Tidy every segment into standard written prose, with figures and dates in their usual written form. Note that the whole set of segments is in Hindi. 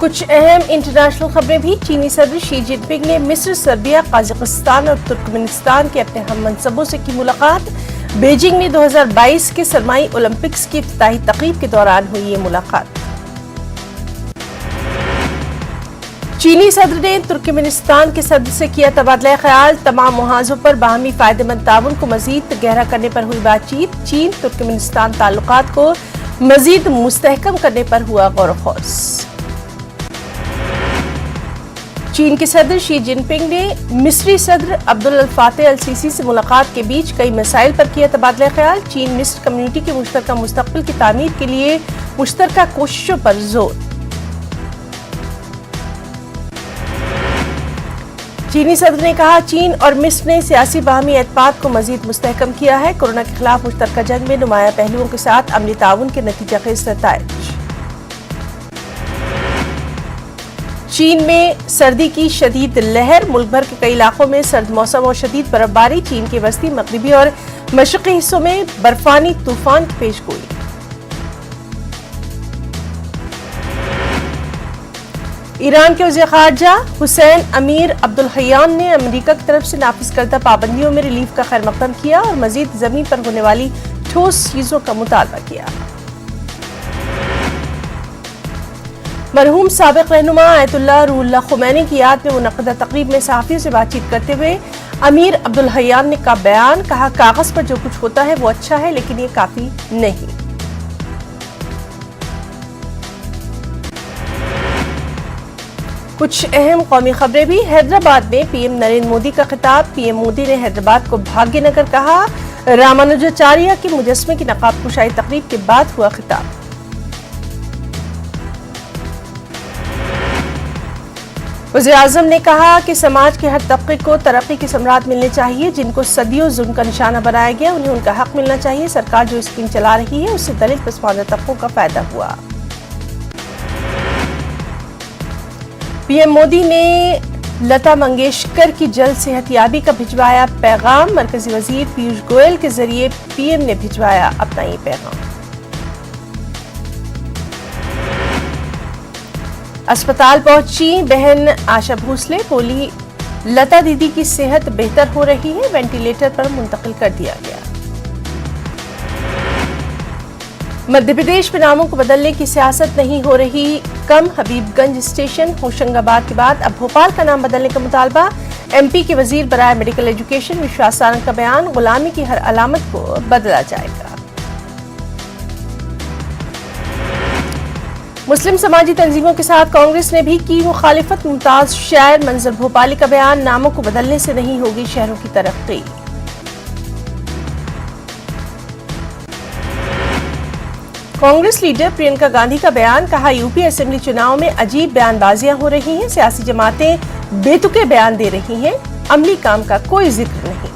कुछ अहम इंटरनेशनल खबरें भी। चीनी सदर शी जिनपिंग ने मिस्र, सर्बिया, कजाकिस्तान और तुर्कमेनिस्तान के अपने हम मनसबों से की मुलाकात। बीजिंग में 2022 के सरमाई ओलंपिक्स की इफ्तिताही तकरीब के दौरान हुई ये मुलाकात। चीनी सदर ने तुर्कमेनिस्तान के सदर से किया तबादला ख्याल। तमाम मुहाजों पर बाहमी फायदेमंद ताउन को मजीद गहरा करने पर हुई बातचीत। चीन तुर्कमेनिस्तान ताल्लुकात को मजीद मुस्तहकम करने पर हुआ गौर व खौस। चीन के सदर शी जिनपिंग ने मिस्री सदर अब्दुल फातेह अल सीसी से मुलाकात के बीच कई मसाइल पर किया तबादला ख्याल। चीन मिस्र कम्युनिटी के मुश्तरका मुस्तकबिल की तामीर के लिए मुश्तरका कोशिशों पर जोर। चीनी सदर ने कहा, चीन और मिस्र ने सियासी बाहमी एतमाद को मजीद मुस्तहकम किया है। कोरोना के खिलाफ मुश्तरका जंग में नुमाया पहलुओं के साथ अमली ताउन के नतीजा खेज नताइज। चीन में सर्दी की शदीद लहर। मुल्क भर के कई इलाकों में सर्द मौसम और शदीद बर्फबारी। चीन के वस्ती, मगरिबी और मशरकी हिस्सों में बर्फानी तूफान की पेशगोई। ईरान के वज़ीर ख़ारजा हुसैन अमीर अब्दुल्लहियान ने अमेरिका की तरफ से नाफिज करदा पाबंदियों में रिलीफ का खैर मकदम किया और मजीद जमीन पर होने वाली ठोस चीजों का मुतालबा किया। मरहूम साबिक रहनुमा आयतुल्लाह रूहुल्लाह खुमैनी की याद में मुनक़्क़दा तक़रीब में सहाफ़ियों से बातचीत करते हुए अमीर अब्दुल्लहियान ने का बयान कहा, कागज़ पर जो कुछ होता है वो अच्छा है, लेकिन ये काफ़ी नहीं। कुछ अहम कौमी खबरें भी। हैदराबाद में पीएम नरेंद्र मोदी का खिताब। पीएम मोदी ने हैदराबाद को भाग्यनगर कहा। रामानुजाचार्य के मुजस्मे की नकाब कुशाई तकरीब के बाद हुआ खिताब। वज़ीर आज़म ने कहा कि समाज के हर तबके को तरक्की के सम्राट मिलने चाहिए। जिनको सदियों जुल्म का निशाना बनाया गया, उन्हें उनका हक मिलना चाहिए। सरकार जो स्कीम चला रही है उससे दलित पसमानदा तबकों का फायदा हुआ। पीएम मोदी ने लता मंगेशकर की जल्द सेहतयाबी का भिजवाया पैगाम। मरकजी वजीर पीयूष गोयल के जरिए पीएम ने भिजवाया अपना ये पैगाम। अस्पताल पहुंची बहन आशा भोसले, बोली लता दीदी की सेहत बेहतर हो रही है, वेंटिलेटर पर मुंतकिल कर दिया गया। मध्य प्रदेश में नामों को बदलने की सियासत नहीं हो रही कम। हबीबगंज स्टेशन होशंगाबाद के बाद अब भोपाल का नाम बदलने का मुतालबा। एमपी के वजीर बराए मेडिकल एजुकेशन विश्वास सारंग का बयान, गुलामी की हर अलामत को बदला जाएगा। मुस्लिम समाजी तंजीमों के साथ कांग्रेस ने भी की मुखालिफत। मुमताज शायर मंजर भोपाली का बयान, नामों को बदलने से नहीं होगी शहरों की तरक्की। कांग्रेस लीडर प्रियंका गांधी का बयान, कहा यूपी असेंबली चुनाव में अजीब बयानबाजियां हो रही हैं। सियासी जमातें बेतुके बयान दे रही हैं, अमली काम का कोई जिक्र नहीं।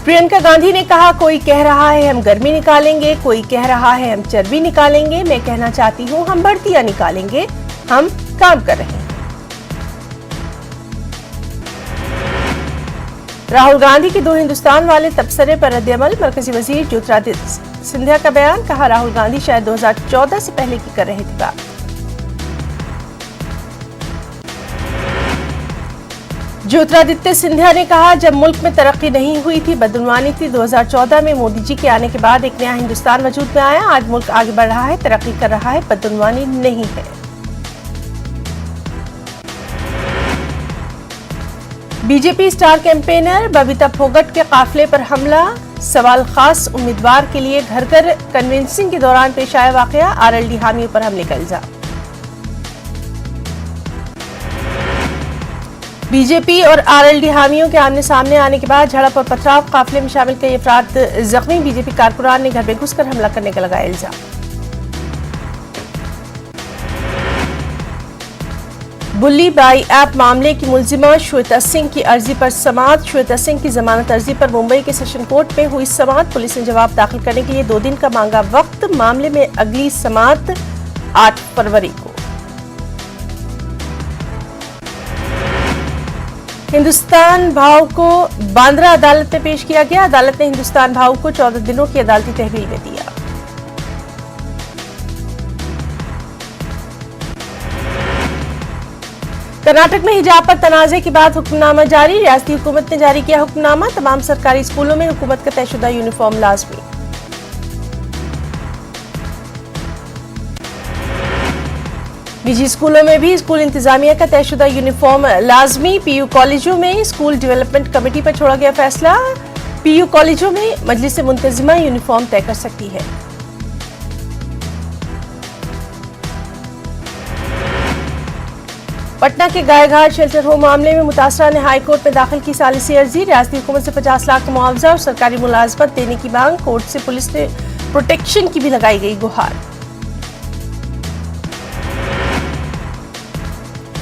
प्रियंका गांधी ने कहा, कोई कह रहा है हम गर्मी निकालेंगे, कोई कह रहा है हम चर्बी निकालेंगे। मैं कहना चाहती हूं हम बढ़तियां निकालेंगे, हम काम कर रहे हैं। राहुल गांधी के दो हिंदुस्तान वाले तबसरे पर रद्द-ए-अमल। मरकजी वजीर ज्योतिरादित्य सिंधिया का बयान, कहा राहुल गांधी शायद 2014 से पहले की कर रहे थे बात। ज्योतिरादित्य सिंधिया ने कहा, जब मुल्क में तरक्की नहीं हुई थी, बदनवानी थी। 2014 में मोदी जी के आने के बाद एक नया हिंदुस्तान वजूद में आया। आज मुल्क आगे बढ़ रहा है, तरक्की कर रहा है, बदनवानी नहीं है। BJP star campaigner Babita Phogat के काफिले पर हमला। सवाल खास उम्मीदवार के लिए घर घर कन्वेंसिंग के दौरान पेश आया वाकया। आरएलडी हामियों पर हमले का इल्जाम। बीजेपी और आरएलडी हामियों के आमने सामने आने के बाद झड़प और पथराव। काफिले में शामिल कई अफराद जख्मी। बीजेपी कारकुनान ने घर में घुसकर हमला करने का लगाया इल्जाम। बुल्ली बाई ऐप मामले की मुलजिमा श्वेता सिंह की अर्जी पर समाअत। श्वेता सिंह की जमानत अर्जी पर मुंबई के सेशन कोर्ट में हुई समाअत। पुलिस ने जवाब दाखिल करने के लिए 2 दिन का मांगा वक्त। मामले में अगली समाअत 8 फरवरी को। हिंदुस्तान भाव को बांद्रा अदालत में पेश किया गया। अदालत ने हिंदुस्तान भाव को 14 दिनों की अदालती तहवील में दिया। कर्नाटक में हिजाब पर तनाजे के बाद हुक्मनामा जारी। रियासती हुकूमत ने जारी किया हुक्मनामा। तमाम सरकारी स्कूलों में हुकूमत का तयशुदा यूनिफॉर्म लाजमी। निजी स्कूलों में भी स्कूल इंतजामिया का तयशुदा यूनिफॉर्म लाजमी। पीयू कॉलेजों में स्कूल डेवलपमेंट कमेटी पर छोड़ा गया फैसला। पीयू कॉलेजों में मजलिस मुंतजिमा यूनिफॉर्म तय कर सकती है। पटना के गायघाट शेल्टर होम मामले में मुतासरा ने हाईकोर्ट में दाखिल की सालिसी अर्जी। रियासती हुकूमत से 50 लाख का मुआवजा और सरकारी मुलाजमत देने की मांग। कोर्ट से पुलिस ने प्रोटेक्शन की भी लगाई गई गुहार।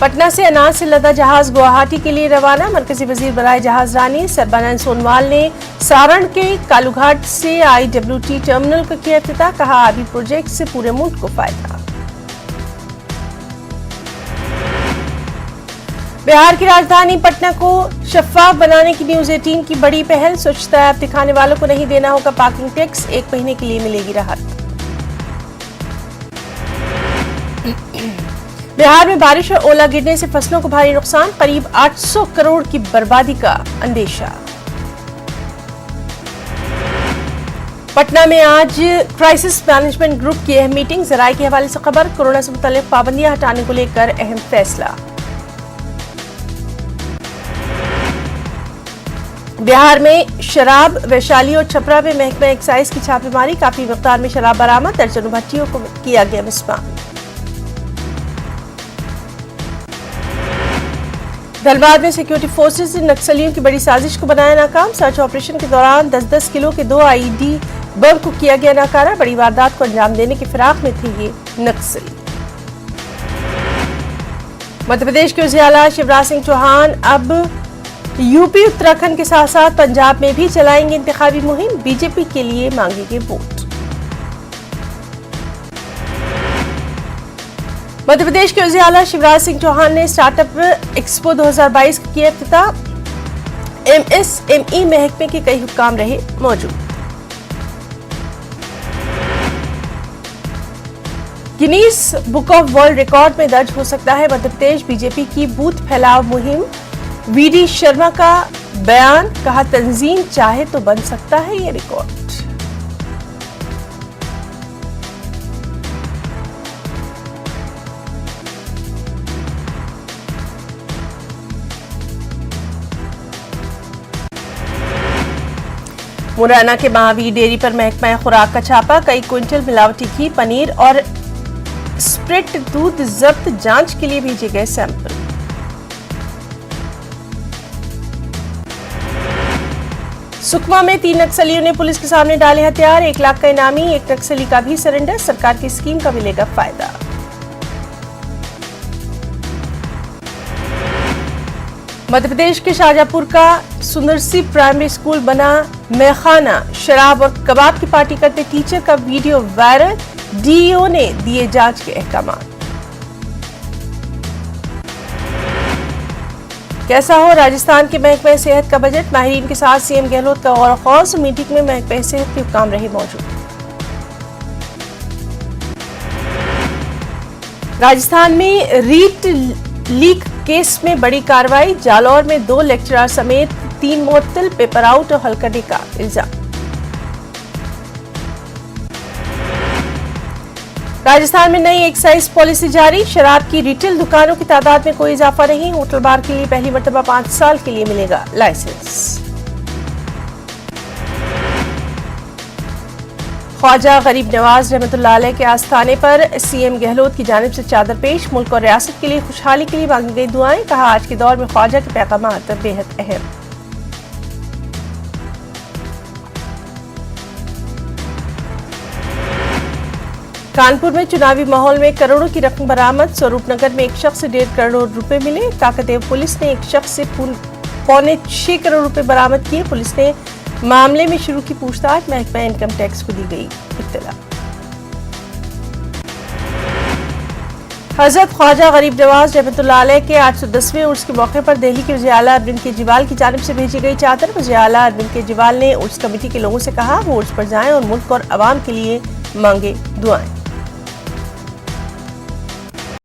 पटना से अनाज से लदा जहाज गुवाहाटी के लिए रवाना। मरकजी वजीर बराए जहाज रानी सर्बानंद सोनोवाल ने सारण के कालूघाट से IWT टर्मिनल का किया इफ्तिताह। कहा आबी प्रोजेक्ट से पूरे मुल्क को फायदा। बिहार की राजधानी पटना को शफाफ बनाने की न्यूज 18 की बड़ी पहल। स्वच्छता ऐप दिखाने वालों को नहीं देना होगा पार्किंग टैक्स। 1 महीने के लिए मिलेगी राहत। बिहार में बारिश और ओला गिरने से फसलों को भारी नुकसान। करीब 800 करोड़ की बर्बादी का अंदेशा। पटना में आज क्राइसिस मैनेजमेंट ग्रुप की अहम मीटिंग। जराये के हवाले से खबर। कोरोना से मुताल्लिक पाबंदियां हटाने को लेकर अहम फैसला। बिहार में शराब। वैशाली और छपरा में महकमा एक्साइज की छापेमारी। काफी मिकदार में शराब बरामद। दर्जनों भट्टियों को किया गया मिसमार। धनबाद में सिक्योरिटी फोर्सेज ने नक्सलियों की बड़ी साजिश को बनाया नाकाम। सर्च ऑपरेशन के दौरान 10-10 किलो के 2 IED बम को किया गया नाकारा। बड़ी वारदात को अंजाम देने की फिराक में थे ये नक्सली। मध्य प्रदेश के वज़ीर आला शिवराज सिंह चौहान अब यूपी उत्तराखंड के साथ साथ पंजाब में भी चलाएंगे इंतखाबी मुहिम। बीजेपी के लिए मांगेंगे वोट। मध्य प्रदेश के वज़ीर आला शिवराज सिंह चौहान ने स्टार्टअप एक्सपो 2022 का किया इफ्तिताह। MSME महकमे के कई हुक्काम रहे मौजूद। Guinness book of world record में दर्ज हो सकता है मध्य प्रदेश बीजेपी की बूथ फैलाव मुहिम। VD शर्मा का बयान। कहा तंजीम चाहे तो बन सकता है ये रिकॉर्ड। मुरैना के महावीर डेयरी पर महकमा खुराक का छापा। कई क्विंटल मिलावटी घी, पनीर और स्प्रिट दूध जब्त। जांच के लिए भेजे गए सैंपल। सुकमा में 3 नक्सलियों ने पुलिस के सामने डाले हथियार। 1 लाख का इनामी। 1 नक्सली का भी सरेंडर। सरकार की स्कीम का मिलेगा फायदा। मध्य प्रदेश के शाहजहांपुर का सुंदरसी प्राइमरी स्कूल बना मैखाना। शराब और कबाब की पार्टी करते टीचर का वीडियो वायरल। DEO ने दिए जांच के अहकाम। कैसा हो राजस्थान के महकमे सेहत का बजट। माहिरीन के साथ CM गहलोत का गौर खौज। मीटिंग में महकमे सेहत के हुक्काम रहे मौजूद। राजस्थान में रीट लीक केस में बड़ी कार्रवाई। जालौर में 2 लेक्चरर समेत 3 मुअत्तल। पेपर आउट और हल करने का इल्जाम। राजस्थान में नई एक्साइज पॉलिसी जारी। शराब की रिटेल दुकानों की तादाद में कोई इजाफा नहीं। होटल बार के लिए पहली मर्तबा 5 साल के लिए मिलेगा लाइसेंस। ख्वाजा गरीब नवाज रहमतुल्लाह अलैह के आस्थाने पर CM गहलोत की जानिब से चादर पेश। मुल्क और रियासत के लिए खुशहाली के लिए मांगी गई दुआएं। कहा आज के दौर में ख्वाजा के पैगामात बेहद अहम। कानपुर में चुनावी माहौल में करोड़ों की रकम बरामद। स्वरूपनगर में एक शख्स से 1.5 करोड़ रुपए मिले। काकदेव पुलिस ने एक शख्स से 6.25 करोड़ रुपए बरामद किए। पुलिस ने मामले में शुरू की पूछताछ। महकमा इनकम टैक्स को दी गई इत्तला। हजरत ख्वाजा गरीब नवाज रहमतुल्लाह अलैह के 810वें उर्स के मौके पर दिल्ली के वज़ीर आला अरविंद केजरीवाल की जानिब से भेजी गई चादर। वज़ीर आला अरविंद केजरीवाल ने उर्स कमेटी के लोगों से कहा वो उर्स पर जाएं और मुल्क और अवाम के लिए मांगे दुआएं।